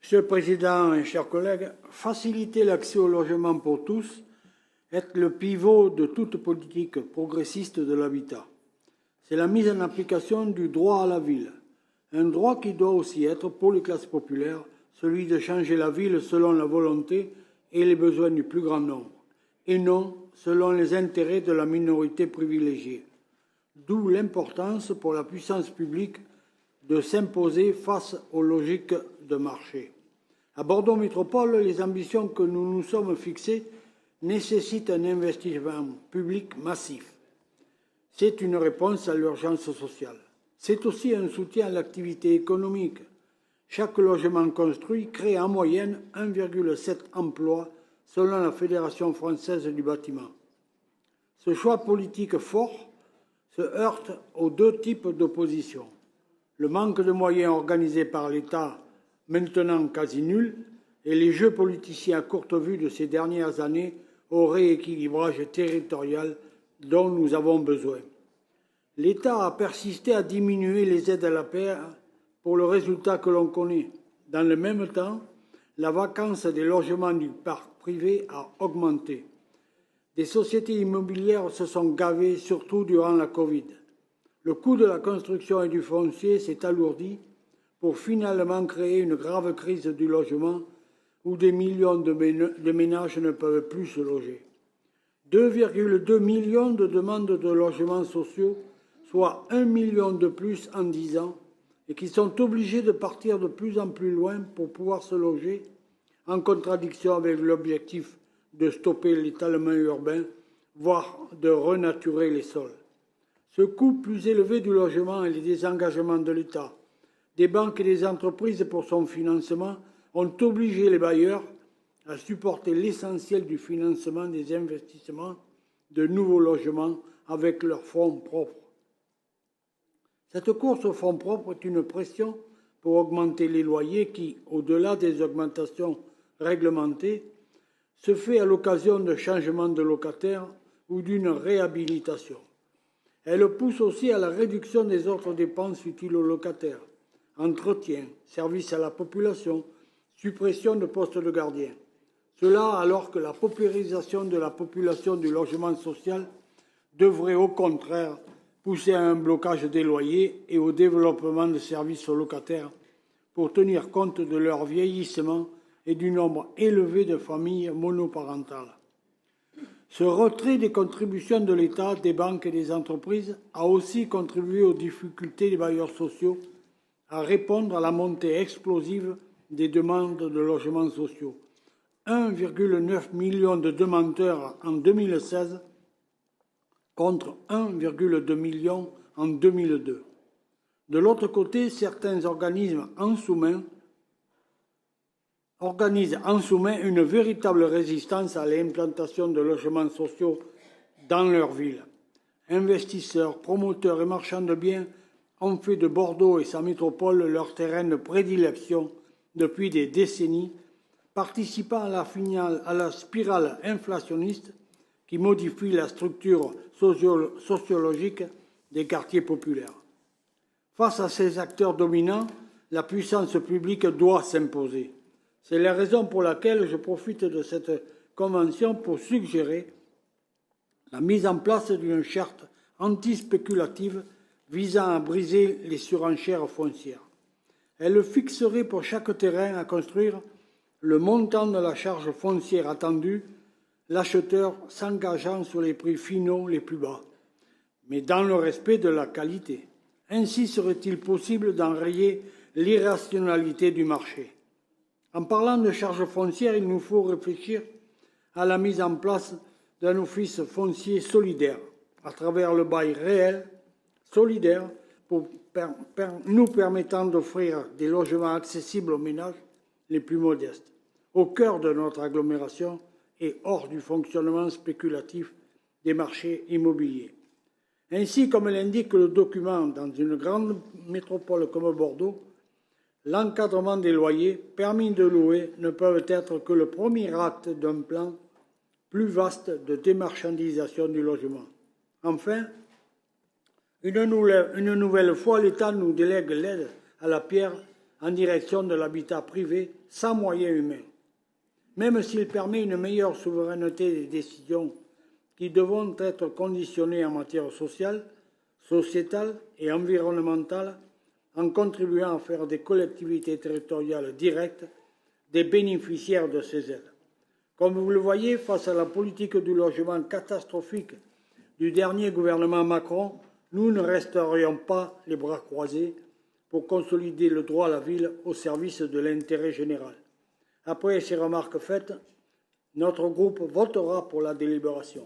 Monsieur le Président et chers collègues, faciliter l'accès au logement pour tous est le pivot de toute politique progressiste de l'habitat. C'est la mise en application du droit à la ville, un droit qui doit aussi être, pour les classes populaires, celui de changer la ville selon la volonté et les besoins du plus grand nombre, et non selon les intérêts de la minorité privilégiée. D'où l'importance pour la puissance publique de s'imposer face aux logiques de marché. À Bordeaux Métropole, les ambitions que nous nous sommes fixées nécessitent un investissement public massif. C'est une réponse à l'urgence sociale. C'est aussi un soutien à l'activité économique. Chaque logement construit crée en moyenne 1,7 emplois selon la Fédération française du bâtiment. Ce choix politique fort se heurte aux deux types d'opposition. Le manque de moyens organisés par l'État, maintenant quasi nul, et les jeux politiciens à courte vue de ces dernières années au rééquilibrage territorial dont nous avons besoin. L'État a persisté à diminuer les aides à la paix pour le résultat que l'on connaît. Dans le même temps, la vacance des logements du parc privé a augmenté. Des sociétés immobilières se sont gavées, surtout durant la Covid. Le coût de la construction et du foncier s'est alourdi pour finalement créer une grave crise du logement où des millions de ménages ne peuvent plus se loger. 2,2 millions de demandes de logements sociaux, soit 1 million de plus en 10 ans, et qui sont obligés de partir de plus en plus loin pour pouvoir se loger, en contradiction avec l'objectif de stopper l'étalement urbain, voire de renaturer les sols. Ce coût plus élevé du logement et les désengagements de l'État, des banques et des entreprises pour son financement ont obligé les bailleurs à supporter l'essentiel du financement des investissements de nouveaux logements avec leurs fonds propres. Cette course aux fonds propres est une pression pour augmenter les loyers qui, au-delà des augmentations réglementées, se fait à l'occasion de changements de locataires ou d'une réhabilitation. Elle pousse aussi à la réduction des autres dépenses utiles aux locataires, entretien, services à la population, suppression de postes de gardiens. Cela alors que la paupérisation de la population du logement social devrait au contraire pousser à un blocage des loyers et au développement de services aux locataires pour tenir compte de leur vieillissement et du nombre élevé de familles monoparentales. Ce retrait des contributions de l'État, des banques et des entreprises a aussi contribué aux difficultés des bailleurs sociaux à répondre à la montée explosive des demandes de logements sociaux. 1,9 million de demandeurs en 2016 contre 1,2 million en 2002. De l'autre côté, certains organismes organisent en sous-main une véritable résistance à l'implantation de logements sociaux dans leur ville. Investisseurs, promoteurs et marchands de biens ont fait de Bordeaux et sa métropole leur terrain de prédilection depuis des décennies, participant à la spirale inflationniste qui modifie la structure sociologique des quartiers populaires. Face à ces acteurs dominants, la puissance publique doit s'imposer. C'est la raison pour laquelle je profite de cette convention pour suggérer la mise en place d'une charte anti-spéculative visant à briser les surenchères foncières. Elle fixerait pour chaque terrain à construire le montant de la charge foncière attendue, l'acheteur s'engageant sur les prix finaux les plus bas, mais dans le respect de la qualité. Ainsi serait-il possible d'enrayer l'irrationalité du marché. En parlant de charges foncières, il nous faut réfléchir à la mise en place d'un office foncier solidaire, à travers le bail réel, solidaire, nous permettant d'offrir des logements accessibles aux ménages les plus modestes, au cœur de notre agglomération et hors du fonctionnement spéculatif des marchés immobiliers. Ainsi, comme l'indique le document, dans une grande métropole comme Bordeaux, l'encadrement des loyers, permis de louer, ne peuvent être que le premier acte d'un plan plus vaste de démarchandisation du logement. Enfin, une nouvelle fois, l'État nous délègue l'aide à la pierre en direction de l'habitat privé sans moyens humains. Même s'il permet une meilleure souveraineté des décisions qui devront être conditionnées en matière sociale, sociétale et environnementale, en contribuant à faire des collectivités territoriales directes des bénéficiaires de ces aides. Comme vous le voyez, face à la politique du logement catastrophique du dernier gouvernement Macron, nous ne resterions pas les bras croisés pour consolider le droit à la ville au service de l'intérêt général. Après ces remarques faites, notre groupe votera pour la délibération.